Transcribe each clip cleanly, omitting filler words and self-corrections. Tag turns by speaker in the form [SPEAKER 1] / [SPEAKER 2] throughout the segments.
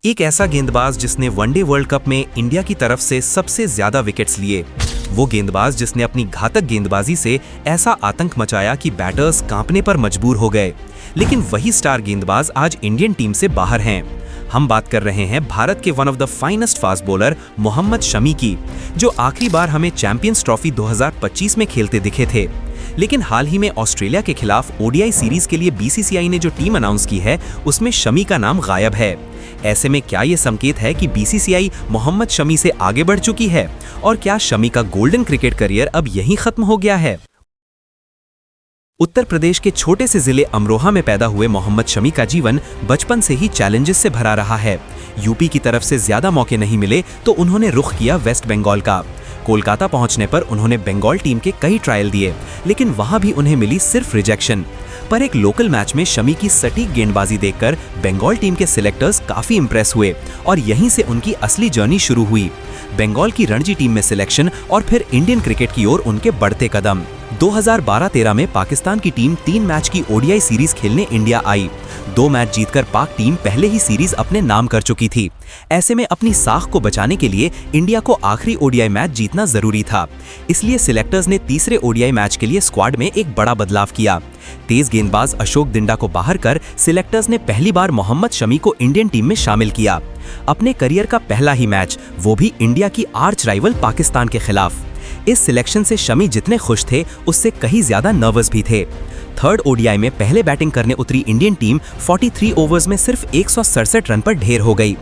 [SPEAKER 1] एक ऐसा गेंदबाज जिसने वनडे वर्ल्ड कप में इंडिया की तरफ से सबसे ज्यादा विकेट्स लिए। वो गेंदबाज जिसने अपनी घातक गेंदबाजी से ऐसा आतंक मचाया कि बैटर्स कांपने पर मजबूर हो गए। लेकिन वही स्टार गेंदबाज आज इंडियन टीम से बाहर हैं। हम बात कर रहे हैं भारत के one of the finest fast bowler Mohammed Shami की, जो आखिरी बार हमें चैंपियंस ट्रॉफी 2025 में खेलते दिखे थे। लेकिन हाल ही में ऑस्ट्रेलिया के खिलाफ ओडीआई सीरीज के लिए बीसीसीआई ने जो टीम अनाउंस की है, उसमें शमी का नाम गायब है। ऐसे में क्या ये संकेत है कि बीसीसीआई मोहम्मद शमी से आगे बढ़ चुकी है? और क्या शमी का गोल्डन क्रिकेट करियर अब यहीं खत्म हो गया है? उत्तर प्रदेश के छोटे से जिले अमरोहा में पैदा हुए मोहम्मद शमी का जीवन बचपन से ही चैलेंजेस से भरा रहा है। यूपी की तरफ से ज्यादा मौके नहीं मिले तो उन्होंने रुख किया वेस्ट बंगाल का। कोलकाता पहुंचने पर उन्होंने बंगाल टीम के कई ट्रायल दिए, लेकिन वहां भी उन्हें मिली सिर्फ रिजेक्शन। पर एक लोकल मैच में शमी की सटीक गेंदबाजी देखकर बंगाल टीम के सिलेक्टर्स काफी इंप्रेस हुए और यहीं से उनकी असली जर्नी शुरू हुई। बंगाल की रणजी टीम में सिलेक्शन और फिर इंडियन क्रिकेट की ओर उनके बढ़ते कदम। 2012-13 में पाकिस्तान की टीम 3 मैच की ओडीआई सीरीज खेलने इंडिया आई। 2 मैच जीतकर पाक टीम पहले ही सीरीज अपने नाम कर चुकी थी। ऐसे में अपनी साख को बचाने के लिए इंडिया को आखिरी ओडीआई मैच जीतना जरूरी था। इसलिए सिलेक्टर्स ने तीसरे ओडीआई मैच के लिए स्क्वाड में एक बड़ा बदलाव किया। तेज गेंदबाज अशोक दिंडा को बाहर कर सिलेक्टर्स ने पहली बार मोहम्मद शमी को इंडियन टीम में शामिल किया। अपने करियर का पहला ही मैच, वो भी इंडिया की आर्च राइवल पाकिस्तान के खिलाफ। इस सिलेक्शन से शमी जितने खुश थे, उससे कहीं ज्यादा नर्वस भी थे। थर्ड ओडीआई में पहले बैटिंग करने उतरी इंडियन टीम 43 ओवर्स में सिर्फ 167 रन पर ढेर हो गई।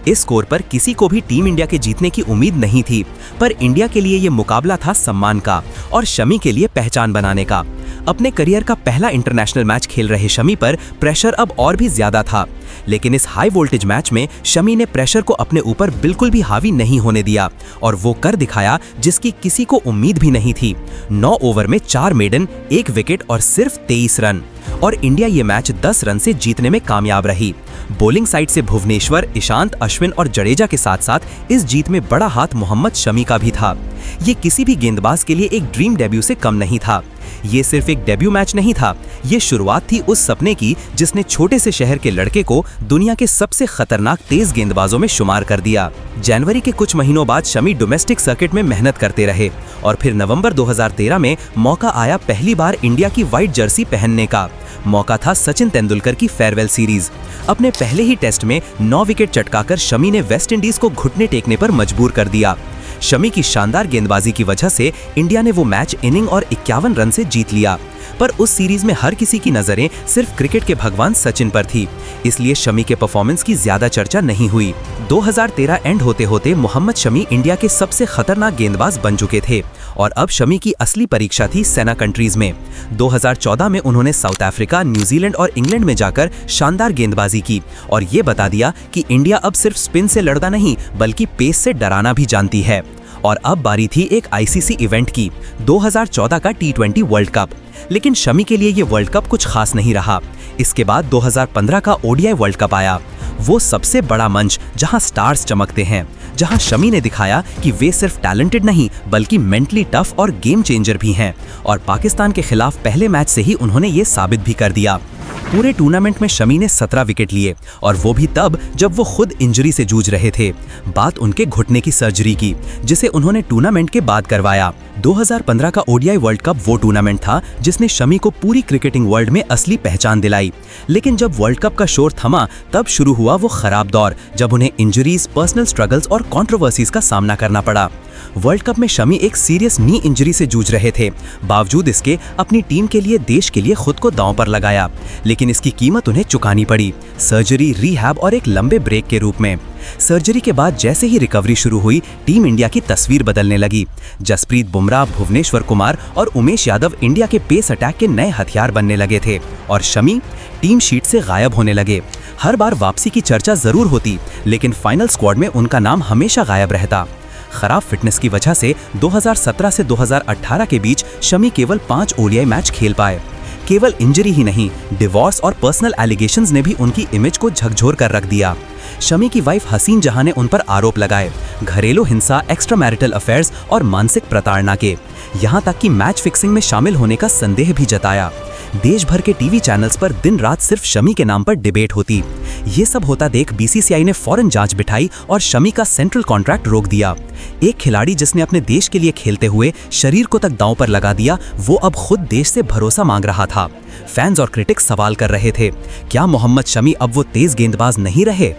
[SPEAKER 1] इस स्कोर पर किसी को भी टीम इंडिया के जीतने की उम्मीद नहीं थी, पर इंडिया के लिए ये मुकाबला था सम्मान का और शमी के लिए पहचान बनाने का। अपने करियर का पहला इंटरनेशनल मैच खेल रहे शमी पर प्रेशर अब और भी ज्यादा था, लेकिन इस हाई वोल्टेज मैच में शमी ने प्रेशर को अपने ऊपर बिल्कुल भी हावी नहीं होने दिया और वो कर दिखाया जिसकी किसी को उम्मीद भी नहीं थी। 9 ओवर में 4 मेडन, 1 विकेट और सिर्फ 23 रन, और इंडिया ये मैच 10 रन से जीतने में कामयाब रही। बॉलिंग साइड से भुवनेश्वर, ईशांत, अश्विन और जडेजा के साथ साथ इस जीत में बड़ा हाथ मोहम्मद शमी का भी था। ये किसी भी गेंदबाज के लिए एक ड्रीम डेब्यू से कम नहीं था। ये सिर्फ एक डेब्यू मैच नहीं था, ये शुरुआत थी उस सपने की जिसने छोटे से शहर के लड़के को दुनिया के सबसे खतरनाक तेज गेंदबाजों में शुमार कर दिया। जनवरी के कुछ महीनों बाद शमी डोमेस्टिक सर्किट में मेहनत करते रहे और फिर नवंबर 2013 में मौका आया पहली बार इंडिया की व्हाइट जर्सी पहनने का। मौका था सचिन तेंदुलकर की फेयरवेल सीरीज। अपने पहले ही टेस्ट में 9 विकेट चटकाकर शमी ने वेस्ट इंडीज को घुटने टेकने पर मजबूर कर दिया। शमी की शानदार गेंदबाजी की वजह से इंडिया ने वो मैच इनिंग और 51 रन से जीत लिया। पर उस सीरीज में हर किसी की नजरें सिर्फ क्रिकेट के भगवान सचिन पर थी, इसलिए शमी के परफॉर्मेंस की ज्यादा चर्चा नहीं हुई। 2013 एंड होते होते मोहम्मद शमी इंडिया के सबसे खतरनाक गेंदबाज बन चुके थे और अब शमी की असली परीक्षा थी सेना कंट्रीज में। 2014 में उन्होंने साउथ अफ्रीका, न्यूजीलैंड और इंग्लैंड में जाकर शानदार गेंदबाजी की और ये बता दिया कि इंडिया अब सिर्फ स्पिन से लड़ना नहीं बल्कि पेस से डराना भी जानती है। और अब बारी थी एक आईसीसी इवेंट की, 2014 का T20 वर्ल्ड कप। लेकिन शमी के लिए ये वर्ल्ड कप कुछ खास नहीं रहा। इसके बाद 2015 का ओडीआई वर्ल्ड कप आया, वो सबसे बड़ा मंच जहां स्टार्स चमकते हैं, जहां शमी ने दिखाया कि वे सिर्फ टैलेंटेड नहीं बल्कि मेंटली टफ और गेम चेंजर भी हैं। और पाकिस्तान के खिलाफ पहले मैच से ही उन्होंने ये साबित भी कर दिया। पूरे टूर्नामेंट में शमी ने 17 विकेट लिए और वो भी तब जब वो खुद इंजरी से जूझ रहे थे। बात उनके घुटने की सर्जरी की, जिसे उन्होंने टूर्नामेंट के बाद करवाया। 2015 का ओडीआई वर्ल्ड कप वो टूर्नामेंट था जिसने शमी को पूरी क्रिकेटिंग वर्ल्ड में असली पहचान दिलाई। लेकिन जब वर्ल्ड कप का शोर थमा, तब शुरू हुआ वो खराब दौर जब उन्हें इंजरीज, पर्सनल स्ट्रगल्स और कंट्रोवर्सीज का सामना करना पड़ा। वर्ल्ड कप में शमी एक सीरियस नी इंजरी से जूझ रहे थे। बावजूद इसके अपनी टीम के लिए, देश के लिए खुद को दांव पर लगाया, लेकिन इसकी कीमत उन्हें चुकानी पड़ी, सर्जरी, रिहैब और एक लंबे ब्रेक के रूप में। सर्जरी के बाद जैसे ही रिकवरी शुरू हुई, टीम इंडिया की तस्वीर बदलने लगी। जसप्रीत बुमराह, भुवनेश्वर कुमार और उमेश यादव इंडिया के पेस अटैक के नए हथियार बनने लगे थे और शमी टीम शीट से गायब होने लगे। हर बार वापसी की चर्चा जरूर होती, लेकिन फाइनल स्क्वाड में उनका नाम हमेशा गायब रहता। खराब फिटनेस की वजह से 2017 से 2018 के बीच शमी केवल 5 ओडीआई मैच खेल पाए। केवल इंजरी ही नहीं, डिवोर्स और पर्सनल एलिगेशंस ने भी उनकी इमेज को झकझोर कर रख दिया। शमी की वाइफ हसीन जहां ने उन पर आरोप लगाए, घरेलू हिंसा, एक्स्ट्रा मैरिटल अफेयर्स और मानसिक प्रताड़ना के, यहां तक कि मैच फिक्सिंग में शामिल होने का संदेह भी जताया। देश भर के टीवी चैनल्स पर दिन रात सिर्फ शमी के नाम पर डिबेट होती। ये सब होता देख बीसीसीआई ने फौरन जांच बिठाई और शमी का सेंट्रल कॉन्ट्रैक्ट रोक दिया। एक खिलाड़ी जिसने अपने देश के लिए खेलते हुए शरीर को तक दांव पर लगा दिया, वो अब खुद देश से भरोसा मांग रहा था। फैंस और क्रिटिक्स सवाल कर रहे थे, क्या मोहम्मद शमी अब वो तेज गेंदबाज नहीं रहे?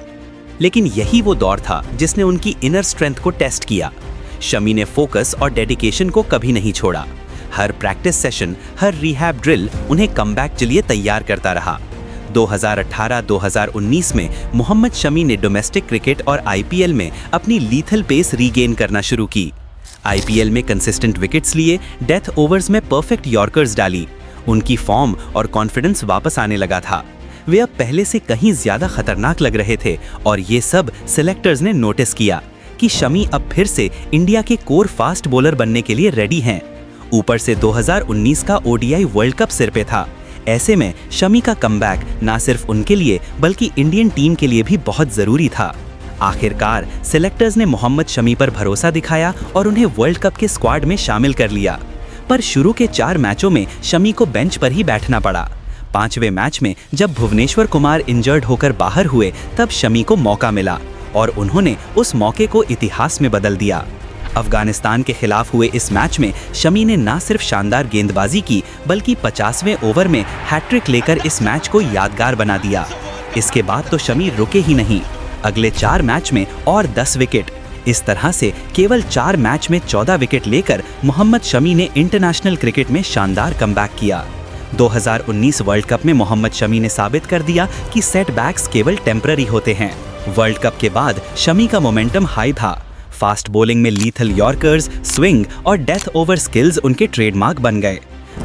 [SPEAKER 2] लेकिन यही वो दौर था जिसने उनकी इनर स्ट्रेंथ को टेस्ट किया। शमी ने फोकस और डेडिकेशन को कभी नहीं छोड़ा। हर प्रैक्टिस सेशन, हर रिहैब ड्रिल उन्हें कमबैक के लिए तैयार करता रहा। 2018-2019 में मोहम्मद शमी ने डोमेस्टिक क्रिकेट और आईपीएल में अपनी लीथल पेस रीगेन करना शुरू की। आईपीएल में कंसिस्टेंट विकेट्स लिए, डेथ ओवर्स में परफेक्ट यॉर्कर्स डाली। उनकी फॉर्म और कॉन्फिडेंस वापस आने लगा था। वे अब पहले से कहीं ज्यादा खतरनाक लग रहे थे और ये सब सिलेक्टर्स ने नोटिस किया कि शमी अब फिर से इंडिया के कोर फास्ट बॉलर बनने के लिए रेडी हैं। ऊपर से 2019 का ओडीआई वर्ल्ड कप सिर पे था। ऐसे में शमी का कमबैक ना सिर्फ उनके लिए बल्कि इंडियन टीम के लिए भी बहुत जरूरी था। आखिरकार सिलेक्टर्स ने मोहम्मद शमी पर भरोसा दिखाया और उन्हें वर्ल्ड कप के स्क्वाड में शामिल कर लिया। पर शुरू के 4 मैचों में शमी को बेंच पर ही बैठना पड़ा। 5वें मैच में जब भुवनेश्वर कुमार इंजर्ड होकर बाहर हुए, तब शमी को मौका मिला और उन्होंने उस मौके को इतिहास में बदल दिया। अफगानिस्तान के खिलाफ हुए इस मैच में शमी ने ना सिर्फ शानदार गेंदबाजी की बल्कि 50वें ओवर में हैट्रिक लेकर इस मैच को यादगार बना दिया। इसके बाद तो शमी रुके ही नहीं, अगले 4 मैच में और 10 विकेट। इस तरह से केवल 4 मैच में 14 विकेट लेकर मोहम्मद शमी ने इंटरनेशनल क्रिकेट में शानदार कमबैक किया। 2019 वर्ल्ड कप में मोहम्मद शमी ने साबित कर दिया कि सेटबैक्स केवल टेम्पररी होते हैं। वर्ल्ड कप के बाद शमी का मोमेंटम हाई था। फास्ट बॉलिंग में लीथल यॉर्कर्स, स्विंग और डेथ ओवर स्किल्स उनके ट्रेडमार्क बन गए।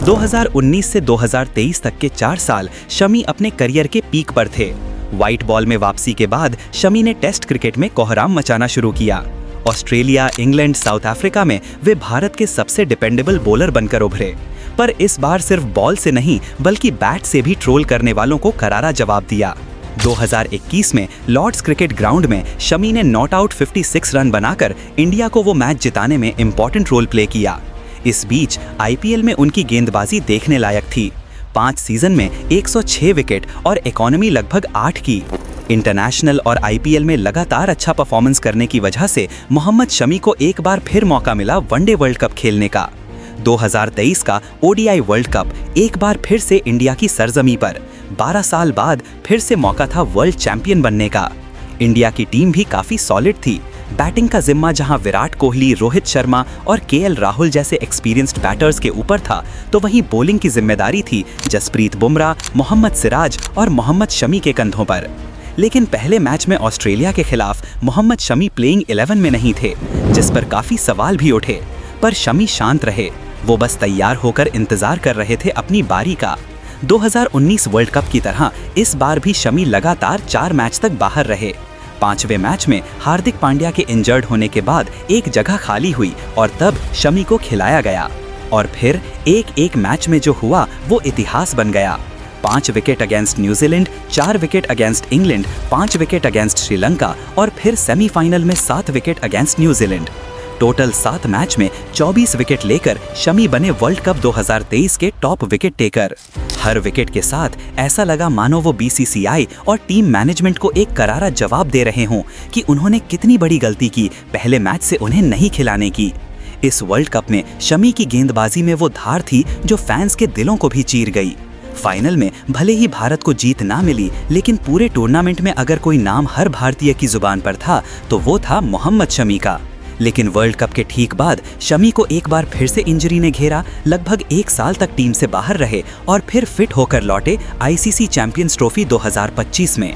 [SPEAKER 2] 2019 से 2023 तक के 4 साल शमी अपने करियर के पीक पर थे। व्हाइट बॉल में वापसी के बाद शमी ने टेस्ट क्रिकेट में कोहराम मचाना शुरू किया। ऑस्ट्रेलिया, इंग्लैंड, साउथ अफ्रीका में वे भारत के सबसे डिपेंडेबल बॉलर बनकर उभरे। पर इस बार सिर्फ बॉल से नहीं बल्कि बैट से भी ट्रोल करने वालों को करारा जवाब दिया। 2021 में लॉर्ड्स क्रिकेट ग्राउंड में शमी ने नॉट आउट 56 रन बनाकर इंडिया को वो मैच जिताने में इंपॉर्टेंट रोल प्ले किया। इस बीच आईपीएल में उनकी गेंदबाजी देखने लायक थी। 5 सीजन में 106 विकेट और इकोनॉमी लगभग 8 की। इंटरनेशनल और आईपीएल में लगातार अच्छा परफॉर्मेंस करने की वजह से मोहम्मद शमी को एक बार फिर मौका मिला वनडे वर्ल्ड कप खेलने का। 2023 का ओडीआई वर्ल्ड कप एक बार फिर से इंडिया की सरजमी पर 12 साल बाद फिर से मौका था वर्ल्ड चैंपियन बनने का। इंडिया की टीम भी काफी सॉलिड थी। बैटिंग का जिम्मा जहां विराट कोहली, रोहित शर्मा और केएल राहुल जैसे एक्सपीरियंस्ड बैटर्स के ऊपर था, तो वहीं बॉलिंग की जिम्मेदारी थी जसप्रीत बुमराह, मोहम्मद सिराज और मोहम्मद शमी के कंधों पर। लेकिन पहले मैच में ऑस्ट्रेलिया के खिलाफ मोहम्मद शमी प्लेइंग 11 में नहीं थे, जिस पर काफी सवाल भी उठे। पर शमी शांत रहे। वो बस तैयार होकर इंतजार कर रहे थे अपनी बारी का। 2019 वर्ल्ड कप की तरह इस बार भी शमी लगातार 4 मैच तक बाहर रहे। 5वें मैच में हार्दिक पांड्या के इंजर्ड होने के बाद एक जगह खाली हुई और तब शमी को खिलाया गया। और फिर एक मैच में जो हुआ वो इतिहास बन गया। 5 wicket against New Zealand, 4 wicket against England, 5 wicket against Sri Lanka और फिर सेमीफाइनल में 7 wicket against New Zealand. Total 7 match में 24 विकेट लेकर शमी बने वर्ल्ड कप 2023 के टॉप विकेट टेकर। हर विकेट के साथ ऐसा लगा मानो वो बीसीसीआई और टीम मैनेजमेंट को एक करारा जवाब दे रहे हों कि उन्होंने कितनी बड़ी गलती की पहले मैच से उन्हें नहीं खिलाने की। इस वर्ल्ड कप में शमी की गेंदबाजी में वो धार थी जो फैंस के दिलों को भी चीर गई। फाइनल में भले ही भारत को जीत ना मिली, लेकिन पूरे टूर्नामेंट में अगर कोई नाम हर भारतीय की जुबान पर था तो वो था मोहम्मद शमी का। लेकिन वर्ल्ड कप के ठीक बाद शमी को एक बार फिर से इंजरी ने घेरा। लगभग 1 साल तक टीम से बाहर रहे और फिर फिट होकर लौटे आईसीसी चैंपियंस ट्रॉफी 2025 में।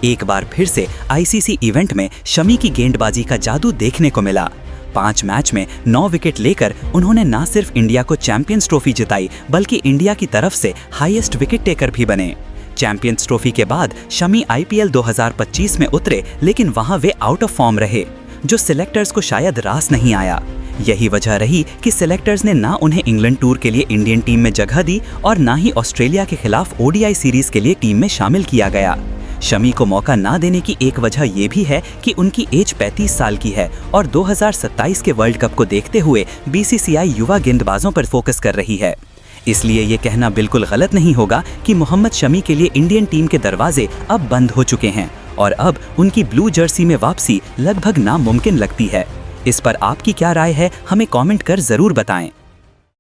[SPEAKER 2] एक बार फिर से आईसीसी इवेंट में शमी की गेंदबाजी का जादू देखने को मिला। 5 मैच में 9 विकेट लेकर उन्होंने न सिर्फ इंडिया को चैंपियंस ट्रॉफी जिताई बल्कि इंडिया की तरफ से हाईएस्ट विकेट टेकर भी बने। चैंपियंस ट्रॉफी के बाद शमी आईपीएल 2025 में उतरे, लेकिन वहां वे आउट ऑफ फॉर्म रहे, जो सिलेक्टर्स को शायद रास नहीं आया। यही वजह रही कि सिलेक्टर्स ने ना उन्हें इंग्लैंड टूर के लिए इंडियन टीम में जगह दी और ना ही ऑस्ट्रेलिया के खिलाफ ओडीआई सीरीज के लिए टीम में शामिल किया गया। शमी को मौका ना देने की एक वजह ये भी है कि उनकी एज 35 साल की है और 2027 के वर्ल्ड कप को देखते हुए बीसीसीआई युवा गेंदबाजों पर फोकस कर रही है। इसलिए ये कहना बिल्कुल गलत नहीं होगा कि मोहम्मद शमी के लिए इंडियन टीम के दरवाजे अब बंद हो चुके हैं और अब उनकी ब्लू जर्सी में वापसी लगभग नामुमकिन लगती है। इस पर आपकी क्या राय है, हमें कमेंट कर जरूर बताएं।